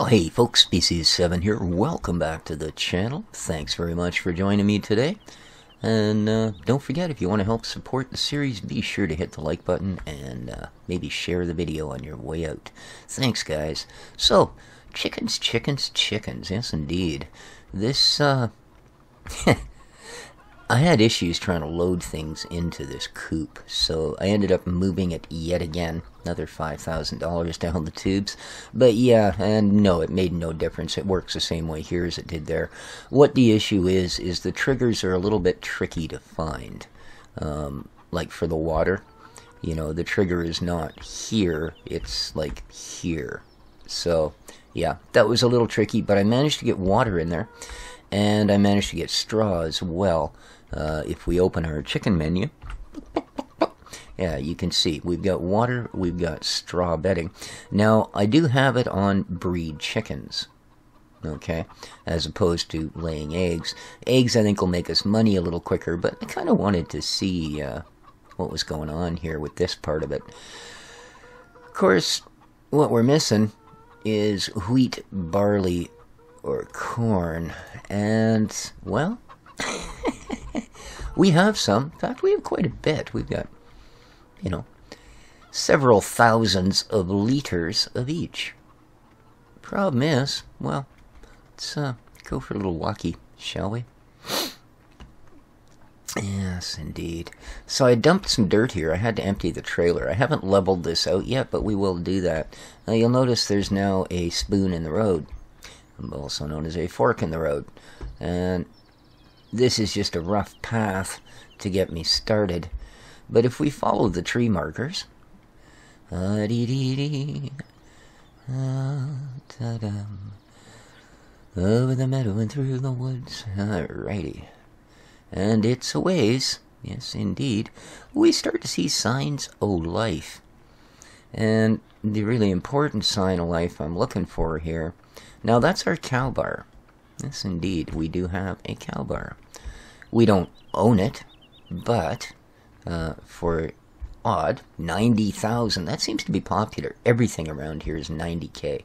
hey folks, Species7 here. Welcome back to the channel. Thanks very much for joining me today. And don't forget, if you want to help support the series, be sure to hit the like button and maybe share the video on your way out. Thanks, guys. So, chickens. Yes, indeed. This, I had issues trying to load things into this coop, so I ended up moving it yet again, another $5,000 down the tubes. But yeah, and no, it made no difference. It works the same way here as it did there. What the issue is the triggers are a little bit tricky to find. Like for the water, you know, the trigger is not here, it's like here. So yeah, that was a little tricky, but I managed to get water in there, and I managed to get straw as well. If we open our chicken menu, yeah, you can see we've got water, we've got straw bedding. Now, I do have it on breed chickens, okay, as opposed to laying eggs. Eggs, I think, will make us money a little quicker, but I kind of wanted to see what was going on here with this part of it. Of course, what we're missing is wheat, barley, or corn, and, well, we have some. In fact, we have quite a bit. We've got, you know, several thousands of liters of each. Problem is, well, let's go for a little walkie, shall we? Yes, indeed. So I dumped some dirt here. I had to empty the trailer. I haven't leveled this out yet, but we will do that. Now you'll notice there's now a spoon in the road, also known as a fork in the road. And this is just a rough path to get me started. But if we follow the tree markers, over the meadow and through the woods, alrighty. And it's a ways, yes indeed, we start to see signs of life. And the really important sign of life I'm looking for here, now that's our cow bar. Yes, indeed, we do have a cow bar. We don't own it, but for odd 90,000, that seems to be popular. Everything around here is 90K.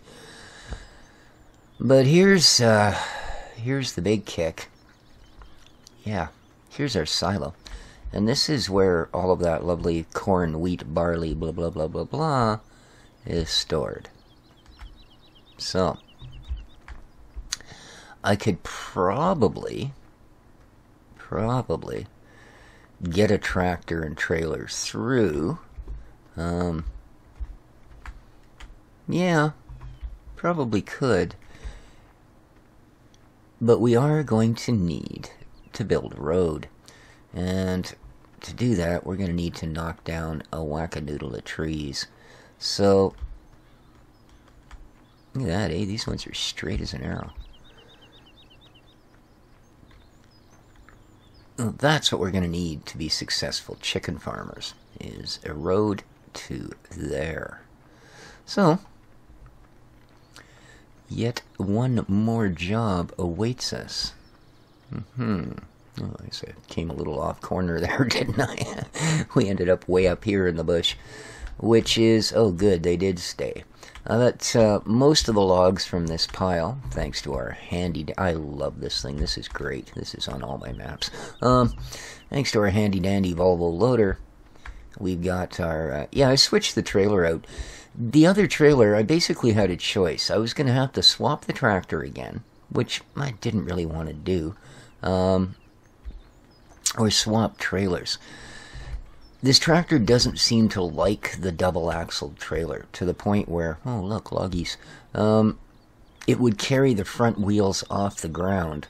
But here's the big kick. Yeah, here's our silo, and this is where all of that lovely corn, wheat, barley, blah blah blah blah blah, is stored. So I could probably get a tractor and trailer through. Yeah, probably could. But we are going to need to build a road. And to do that, we're going to need to knock down a whack-a-doodle of trees. So, look at that, eh? These ones are straight as an arrow. Well, that's what we're going to need to be successful chicken farmers, is a road to there. So, yet one more job awaits us. Oh, I said, came a little off corner there, didn't I? We ended up way up here in the bush, which is, oh good, they did stay. Most of the logs from this pile, thanks to our handy, I love this thing, this is great, this is on all my maps. Thanks to our handy dandy Volvo loader, we've got our, yeah, I switched the trailer out. The other trailer, I basically had a choice. I was going to have to swap the tractor again, which I didn't really want to do, or swap trailers. This tractor doesn't seem to like the double-axled trailer, to the point where, oh look, loggies, it would carry the front wheels off the ground,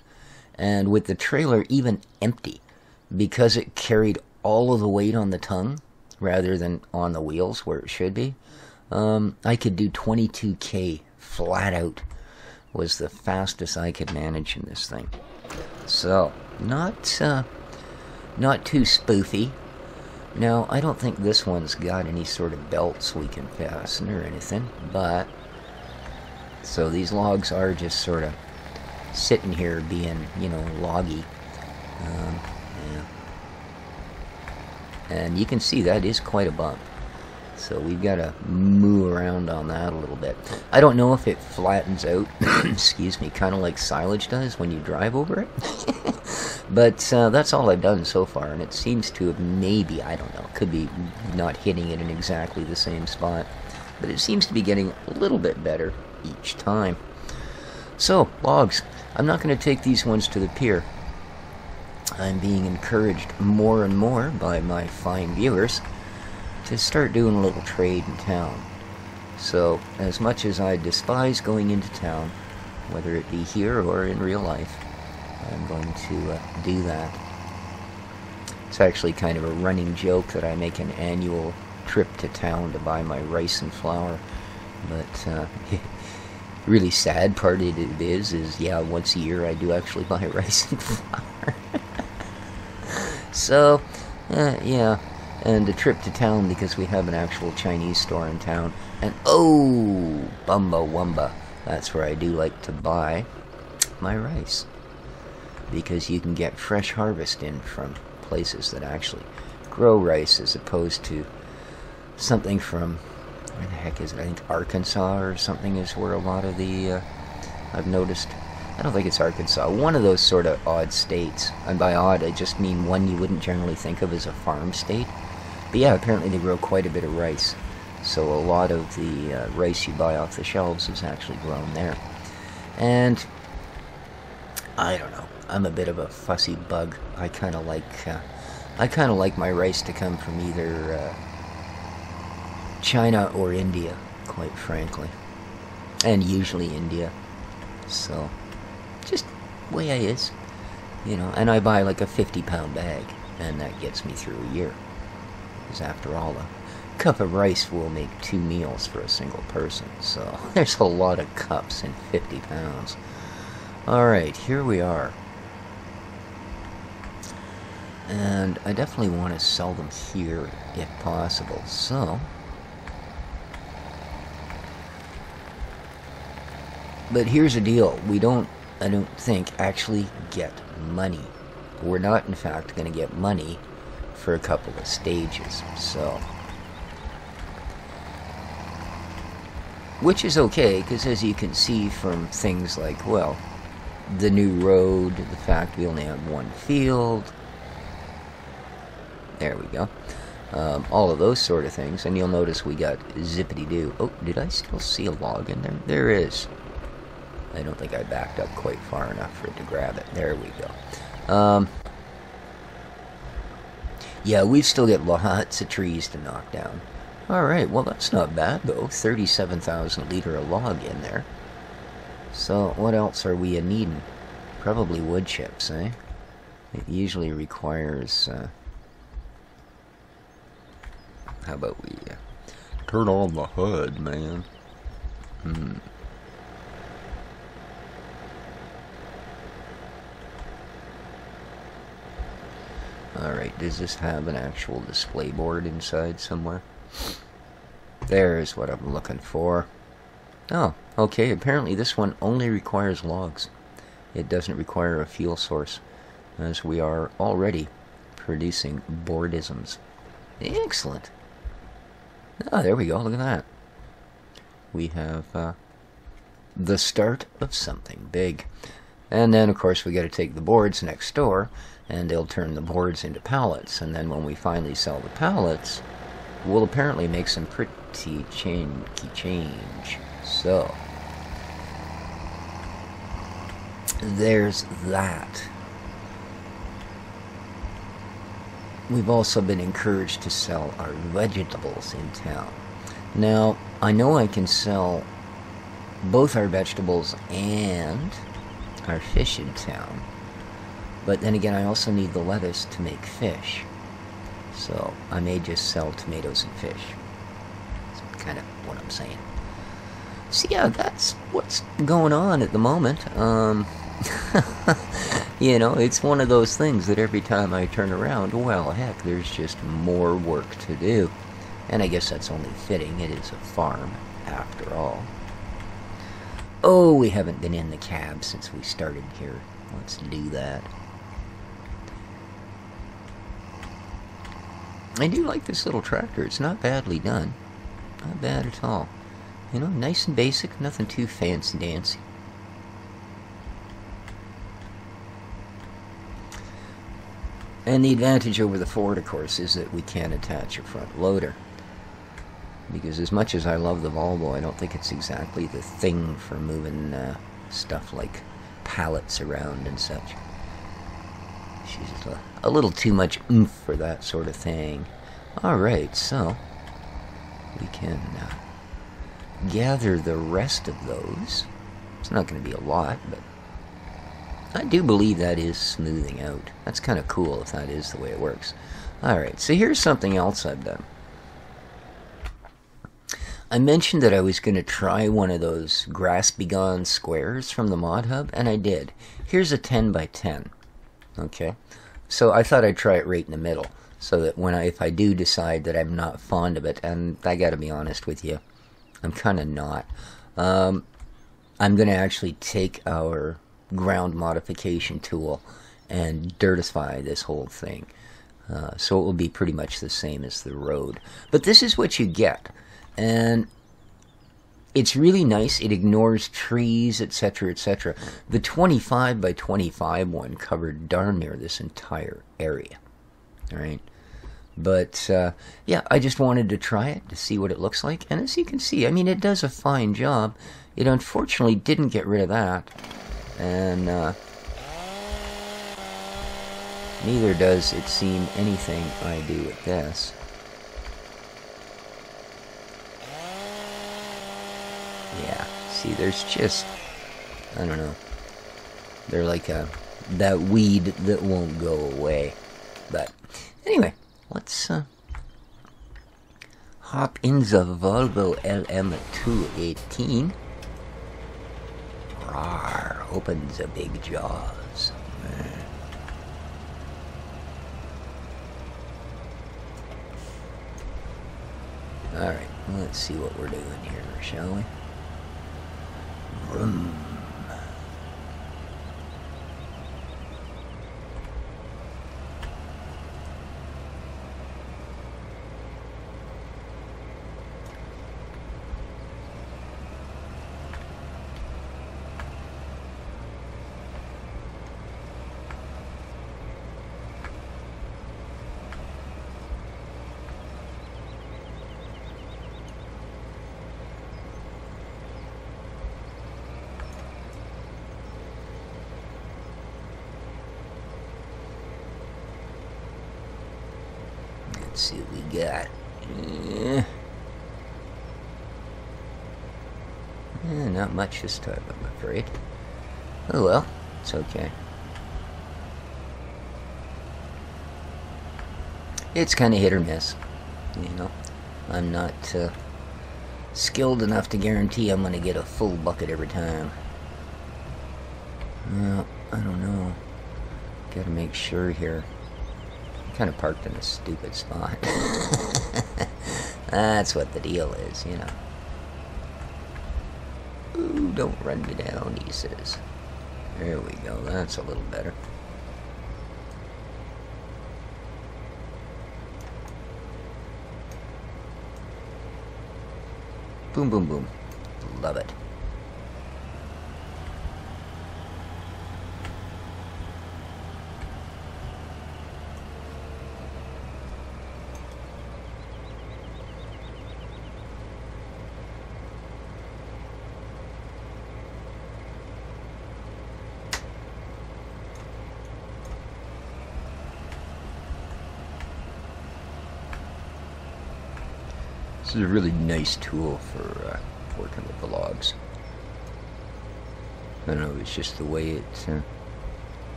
and with the trailer even empty, because it carried all of the weight on the tongue, rather than on the wheels where it should be, I could do 22K flat out, was the fastest I could manage in this thing. So, not too spoofy. Now, I don't think this one's got any sort of belts we can fasten or anything, but, so these logs are just sort of sitting here being, you know, loggy. Yeah. And you can see that is quite a bump. So we've got to move around on that a little bit. I don't know if it flattens out, excuse me, kind of like silage does when you drive over it. But that's all I've done so far, and it seems to have maybe, I don't know, could be not hitting it in exactly the same spot. But it seems to be getting a little bit better each time. So, logs. I'm not going to take these ones to the pier. I'm being encouraged more and more by my fine viewers to start doing a little trade in town. So, as much as I despise going into town, whether it be here or in real life, I'm going to do that. It's actually kind of a running joke that I make an annual trip to town to buy my rice and flour. But, really sad part of it is, yeah, once a year I do actually buy rice and flour. So, yeah. And a trip to town because we have an actual Chinese store in town. And oh, Bumba Wumba, that's where I do like to buy my rice. Because you can get fresh harvest in from places that actually grow rice as opposed to something from, where the heck is it? I think Arkansas or something is where a lot of the, I've noticed. I don't think it's Arkansas. One of those sort of odd states. And by odd, I just mean one you wouldn't generally think of as a farm state. But yeah, apparently they grow quite a bit of rice. So a lot of the rice you buy off the shelves is actually grown there. And I don't know. I'm a bit of a fussy bug. I kind of like my rice to come from either China or India, quite frankly. And usually India. So, just way I is. You know, and I buy like a 50-pound bag, and that gets me through a year. Because after all, a cup of rice will make 2 meals for a single person. So, there's a lot of cups in 50 pounds. Alright, here we are. And I definitely want to sell them here, if possible. So, but here's the deal. We don't, I don't think, actually get money. We're not, in fact, going to get money for a couple of stages. So, which is okay, because as you can see from things like, well, the new road, the fact we only have one field, there we go, all of those sort of things, and you'll notice we got zippity-doo. Oh, did I still see a log in there? There is. I don't think I backed up quite far enough for it to grab it. There we go. Yeah, we've still got lots of trees to knock down. Alright, well that's not bad though. 37,000 liter a log in there. So, what else are we needing? Probably wood chips, eh? It usually requires, how about we turn on the hood, man? Alright, does this have an actual display board inside somewhere? There's what I'm looking for. Oh, okay, apparently this one only requires logs. It doesn't require a fuel source, as we are already producing boardisms. Excellent. Oh, there we go, look at that. We have the start of something big. And then, of course, we got to take the boards next door, and they'll turn the boards into pallets. And then when we finally sell the pallets, we'll apparently make some pretty chunky change. So, there's that. We've also been encouraged to sell our vegetables in town. Now, I know I can sell both our vegetables and our fish in town, but then again I also need the lettuce to make fish, so I may just sell tomatoes and fish. That's kind of what I'm saying. So yeah, that's what's going on at the moment. You know, it's one of those things that every time I turn around, well, heck, there's just more work to do. And I guess that's only fitting. It is a farm, after all. Oh, we haven't been in the cab since we started here. Let's do that. I do like this little tractor. It's not badly done. Not bad at all. You know, nice and basic, nothing too fancy dancy. And the advantage over the Ford, of course, is that we can attach a front loader. Because as much as I love the Volvo, I don't think it's exactly the thing for moving stuff like pallets around and such. She's a little too much oomph for that sort of thing. Alright, so we can gather the rest of those. It's not going to be a lot, but I do believe that is smoothing out. That's kind of cool if that is the way it works. Alright, so here's something else I've done. I mentioned that I was going to try one of those Grass Begone squares from the Mod Hub, and I did. Here's a 10 by 10. Okay, so I thought I'd try it right in the middle, so that if I do decide that I'm not fond of it, and I gotta be honest with you, I'm kind of not. I'm going to actually take our ground modification tool and dirtify this whole thing. So it will be pretty much the same as the road. But this is what you get. And it's really nice. It ignores trees, etc., etc. The 25 by 25 one covered darn near this entire area. Alright? But, yeah, I just wanted to try it to see what it looks like. And as you can see, I mean, it does a fine job. It unfortunately didn't get rid of that. And, neither does it seem anything I do with this. Yeah, see, there's just, I don't know, they're like that weed that won't go away. But anyway, let's hop in the Volvo LM218. Rawr, open the big jaws. Alright, let's see what we're doing here, shall we? Vroom. Let's see what we got. Not much this time, I'm afraid. Oh well, it's okay. It's kind of hit or miss, you know. I'm not skilled enough to guarantee I'm going to get a full bucket every time. Well, I don't know. Gotta make sure here. Kind of parked in a stupid spot. That's what the deal is, you know. Ooh, don't run me down, he says. There we go, that's a little better. Boom, boom, boom. Love it. This is a really nice tool for working with the logs. I don't know, it's just the way it...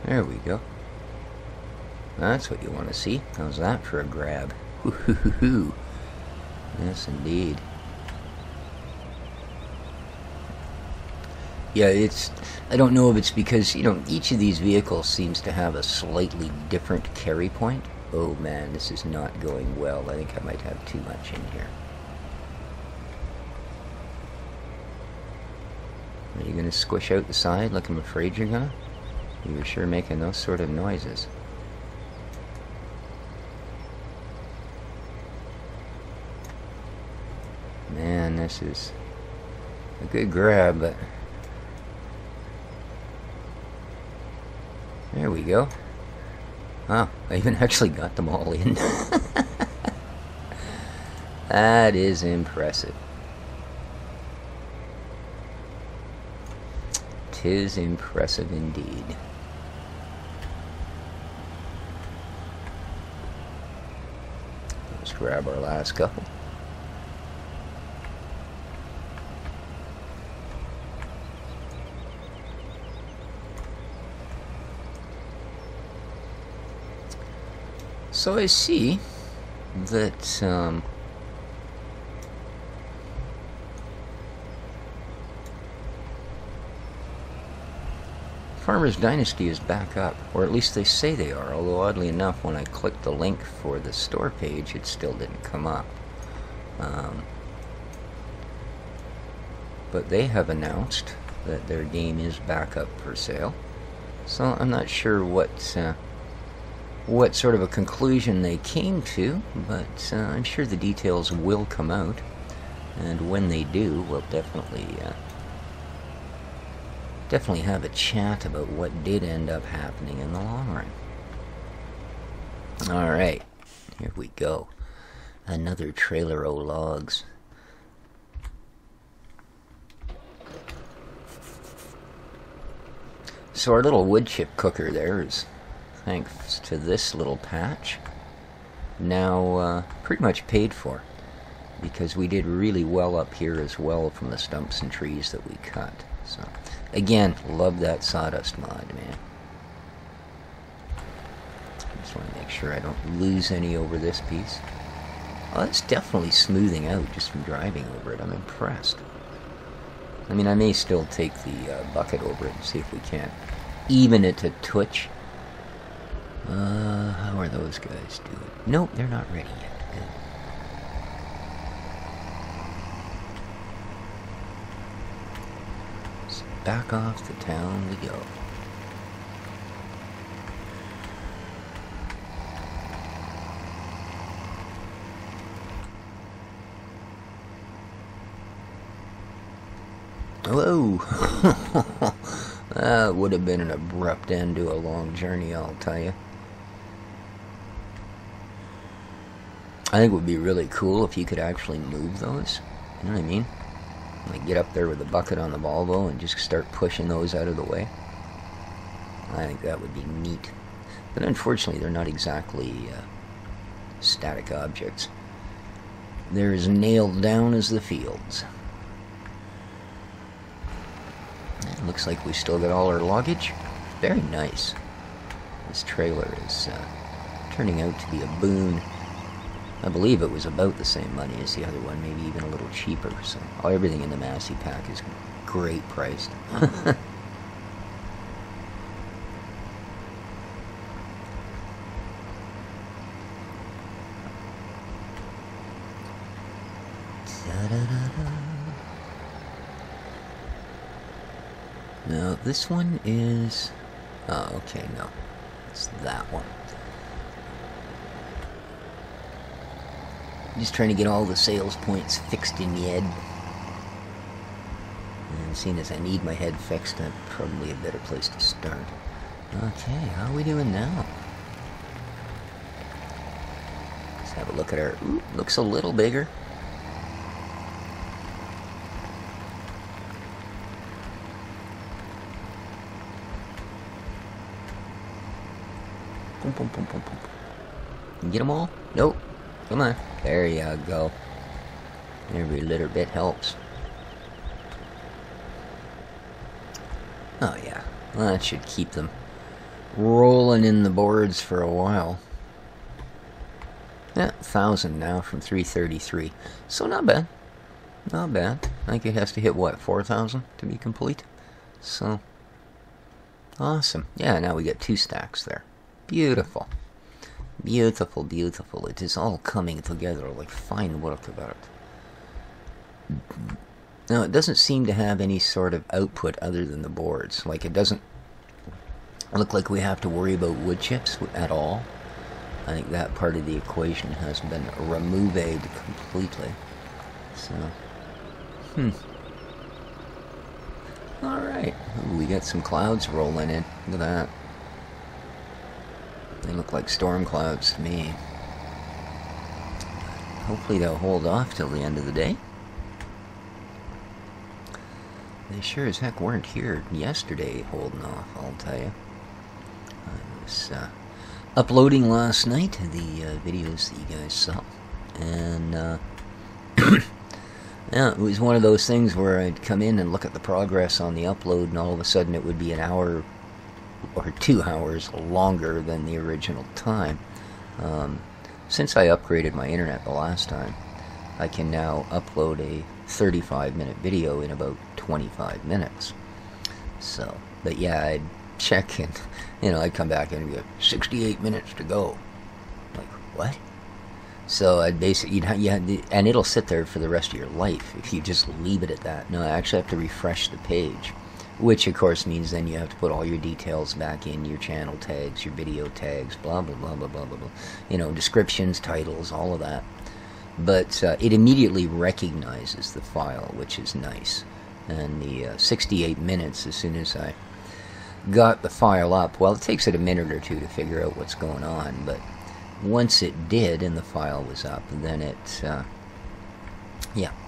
There we go. That's what you want to see. How's that for a grab? Hoo-hoo-hoo-hoo. Yes, indeed. Yeah, it's... I don't know if it's because, you know, each of these vehicles seems to have a slightly different carry point. Oh man, this is not going well. I think I might have too much in here. Are you going to squish out the side like I'm afraid you're going to? You were sure making those sort of noises. Man, this is a good grab, but there we go. Oh, I even actually got them all in. That is impressive. 'Tis impressive indeed. Let's grab our last couple. So I see that Farmer's Dynasty is back up, or at least they say they are, although oddly enough when I clicked the link for the store page it still didn't come up. But they have announced that their game is back up for sale, so I'm not sure what sort of a conclusion they came to, but I'm sure the details will come out, and when they do, we'll definitely have a chat about what did end up happening in the long run. Alright, here we go. Another trailer o' logs. So our little wood chip cooker there is, thanks to this little patch, now pretty much paid for, because we did really well up here as well from the stumps and trees that we cut. So again, love that sawdust mod, man. Just want to make sure I don't lose any over this piece. Oh, it's definitely smoothing out just from driving over it. I'm impressed. I mean, I may still take the bucket over it and see if we can't even it to twitch. How are those guys doing? Nope, they're not ready yet. Good. So back off the town we go. Hello! That would have been an abrupt end to a long journey, I'll tell you. I think it would be really cool if you could actually move those. You know what I mean? Like get up there with a bucket on the Volvo and just start pushing those out of the way. I think that would be neat. But unfortunately, they're not exactly static objects. They're as nailed down as the fields. It looks like we still got all our luggage. Very nice. This trailer is turning out to be a boon. I believe it was about the same money as the other one, maybe even a little cheaper. So everything in the Massey pack is great priced. No, this one is... Oh, okay, no. It's that one. Just trying to get all the sales points fixed in the head. And seeing as I need my head fixed, that's probably a better place to start. Okay, how are we doing now? Let's have a look at our... Ooh, looks a little bigger. Boom, boom, boom, boom, boom. You get them all? Nope. Come on. There you go. Every little bit helps. Oh yeah. Well, that should keep them rolling in the boards for a while. Yeah, 1,000 now from 333. So not bad. Not bad. I think it has to hit, what, 4,000 to be complete? So, awesome. Yeah, now we get 2 stacks there. Beautiful. Beautiful, beautiful. It is all coming together like fine work of art. Now, it doesn't seem to have any sort of output other than the boards. Like, it doesn't look like we have to worry about wood chips at all. I think that part of the equation has been removed completely. So, Alright, we got some clouds rolling in. Look at that. They look like storm clouds to me. Hopefully they'll hold off till the end of the day. They sure as heck weren't here yesterday holding off, I'll tell you. I was uploading last night the videos that you guys saw. And yeah, it was one of those things where I'd come in and look at the progress on the upload, and all of a sudden it would be an hour or 2 hours longer than the original time. Since I upgraded my internet the last time, I can now upload a 35-minute video in about 25 minutes. So, but yeah, I'd check and, I'd come back and go, 68 minutes to go. Like, what? So I'd basically, and it'll sit there for the rest of your life if you just leave it at that. No, I actually have to refresh the page, which of course means then you have to put all your details back in, your channel tags, your video tags, blah, blah, blah, blah, blah, blah, blah. Descriptions, titles, all of that. But it immediately recognizes the file, which is nice. And the 68 minutes, as soon as I got the file up, well, it takes it a minute or two to figure out what's going on, but once it did and the file was up, then it,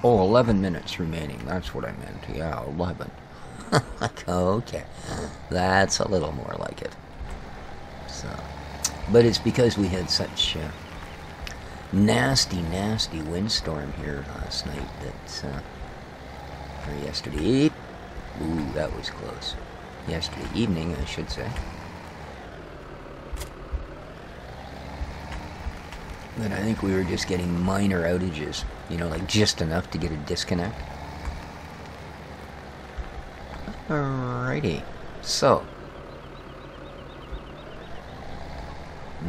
11 minutes remaining, that's what I meant, yeah, 11. Okay, that's a little more like it. So, but it's because we had such nasty windstorm here last night that, or yesterday, ooh, that was close. Yesterday evening, I should say. But I think we were just getting minor outages, like just enough to get a disconnect. Alrighty, so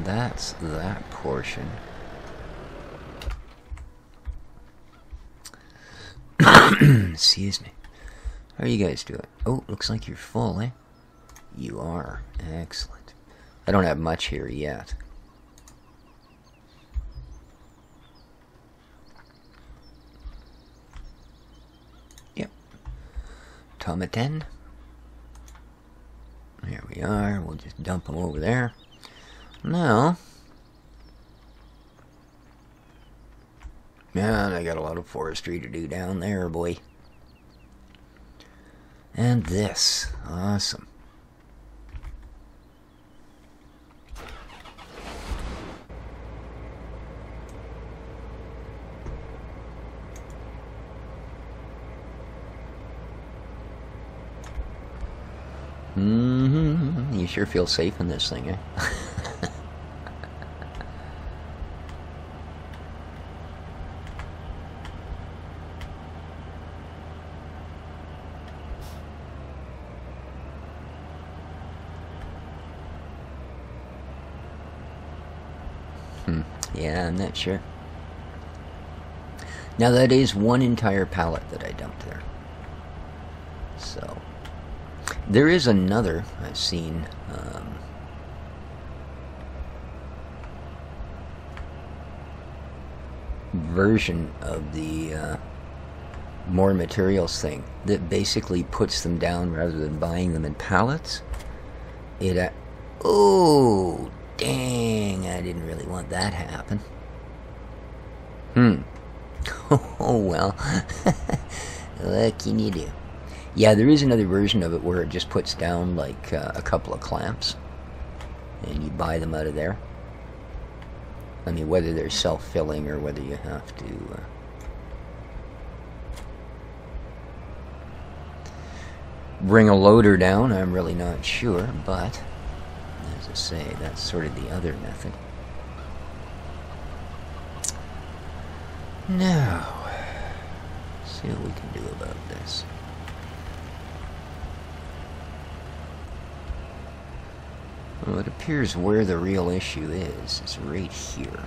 that's that portion. Excuse me. How are you guys doing? Oh, looks like you're full, eh? You are. Excellent. I don't have much here yet. Yep. Tomaten. There we are. We'll just dump them over there. Now, man, I got a lot of forestry to do down there, boy. And this. Awesome. You sure feel safe in this thing, eh? Yeah, I'm not sure. Now that is one entire pallet that I dumped there. So, there is another I've seen, version of the more materials thing that basically puts them down rather than buying them in pallets. Oh, dang, I didn't really want that to happen. Oh, well. What can you do? Yeah, there is another version of it where it just puts down like a couple of clamps and you buy them out of there. I mean, whether they're self-filling or whether you have to bring a loader down, I'm really not sure, but as I say, that's sort of the other method. Now, let's see what we can do about this. Well, it appears where the real issue is right here.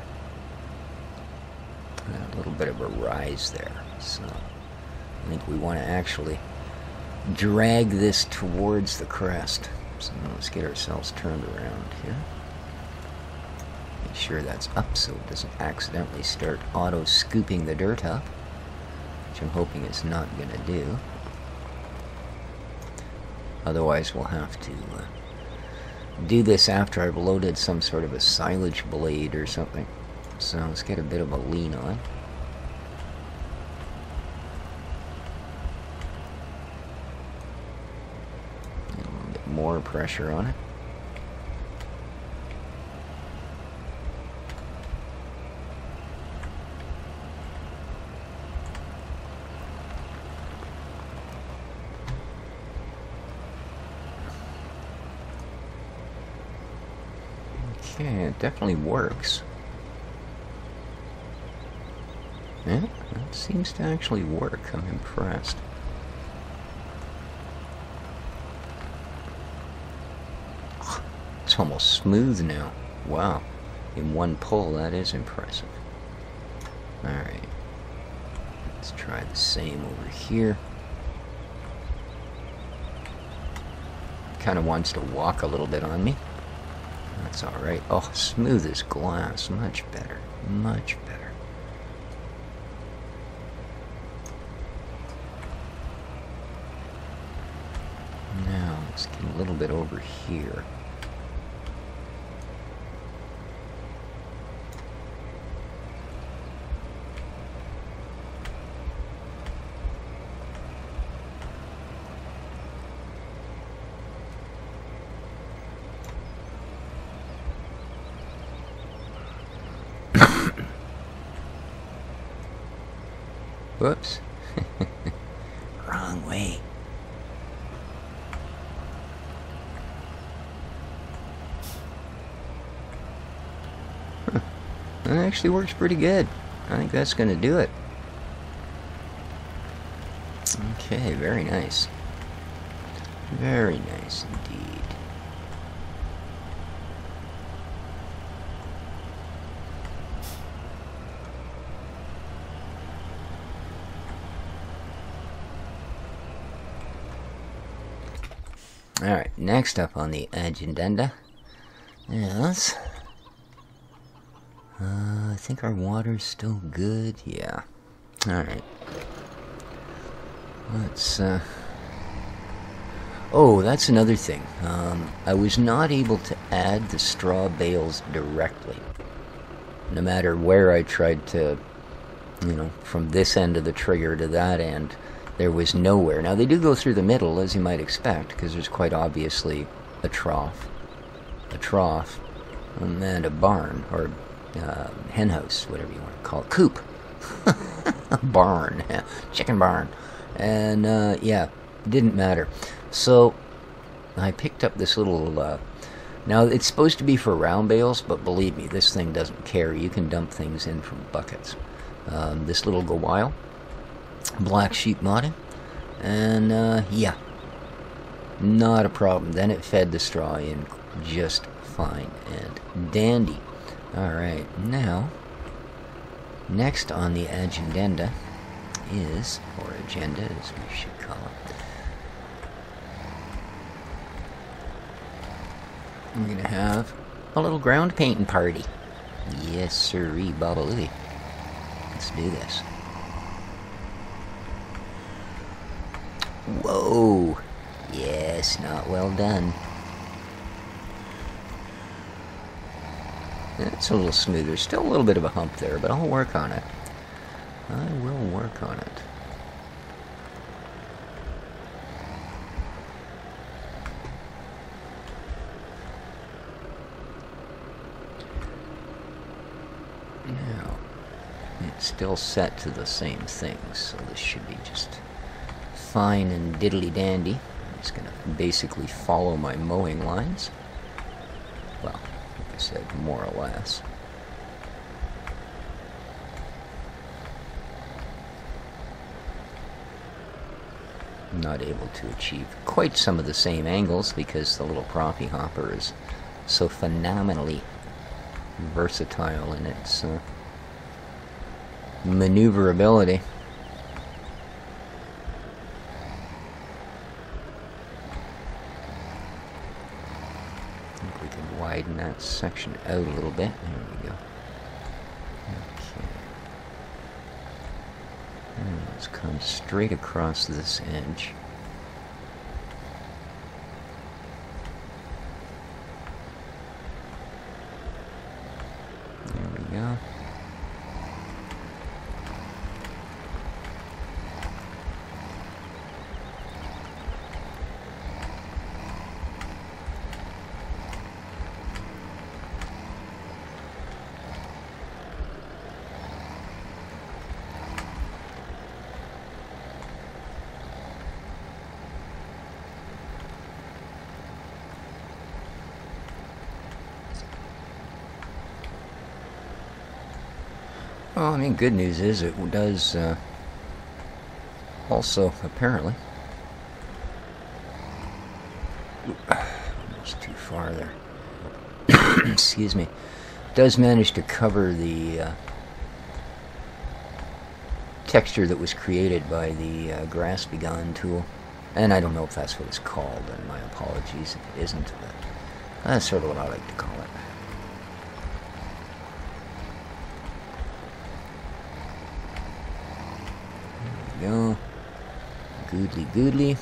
A little bit of a rise there, so I think we want to actually drag this towards the crest So let's get ourselves turned around here. Make sure that's up so it doesn't accidentally start auto-scooping the dirt up, which I'm hoping it's not going to do. Otherwise we'll have to do this after I've loaded some sort of a silage blade or something. So let's get a bit of a lean on. A little bit more pressure on it. Okay, it definitely works. Yeah, that seems to actually work. I'm impressed. It's almost smooth now. Wow. In one pull, that is impressive. Alright. Let's try the same over here. Kind of wants to walk a little bit on me. That's alright. Oh, smooth as glass. Much better. Much better. Now, let's get a little bit over here. Whoops. Wrong way. That actually works pretty good. I think that's going to do it. Okay, very nice. Very nice indeed. Alright, next up on the agenda is... I think our water's still good. Yeah. Alright. Let's, Oh, that's another thing. I was not able to add the straw bales directly. No matter where I tried to, you know, from this end of the trigger to that end, there was nowhere. Now, they do go through the middle, as you might expect, because there's quite obviously a trough, and a barn, or hen house, whatever you want to call it. Coop. Barn. Chicken barn. And, yeah, didn't matter. So, I picked up this little, now, it's supposed to be for round bales, but believe me, this thing doesn't care. You can dump things in from buckets. This little Gawile. Black sheep modding. And, yeah. Not a problem. Then it fed the straw in just fine and dandy. Alright, now, next on the agenda is, or agenda as we should call it, I'm going to have a little ground painting party. Yes, sirree, babaloo. Let's do this. Whoa! Yes, not well done. It's a little smoother. Still a little bit of a hump there, but I'll work on it. I will work on it. Now, it's still set to the same thing, so this should be just fine and diddly dandy. I'm just going to basically follow my mowing lines. Well, like I said, more or less. I'm not able to achieve quite some of the same angles because the little proppy hopper is so phenomenally versatile in its maneuverability. we can widen that section out a little bit. There we go. Okay. And let's come straight across this edge. There we go. Well, I mean, good news is it does also, apparently, almost too far there, excuse me, does manage to cover the texture that was created by the grass begone tool. And I don't know if that's what it's called, and my apologies if it isn't, but that's sort of what I like to call it. Go. Goodly goodly.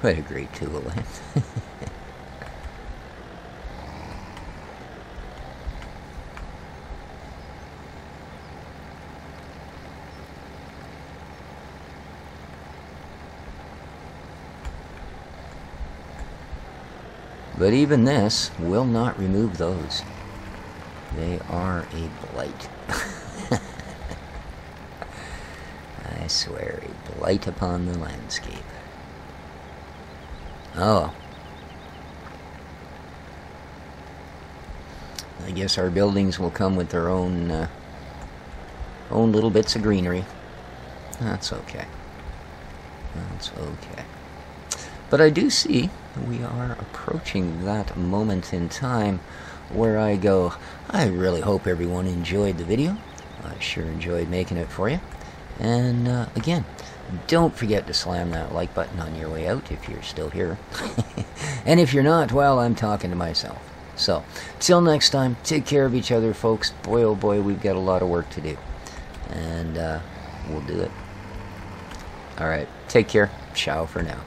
What a great tool, eh? But even this will not remove those. They are a blight. I swear, a blight upon the landscape. Oh. I guess our buildings will come with their own little bits of greenery. That's okay. That's okay. But I do see we are approaching that moment in time where I go, I really hope everyone enjoyed the video. I sure enjoyed making it for you. And again, don't forget to slam that like button on your way out if you're still here. And if you're not, well, I'm talking to myself. So, till next time, take care of each other, folks. Boy, oh boy, we've got a lot of work to do. And we'll do it. Alright, take care. Ciao for now.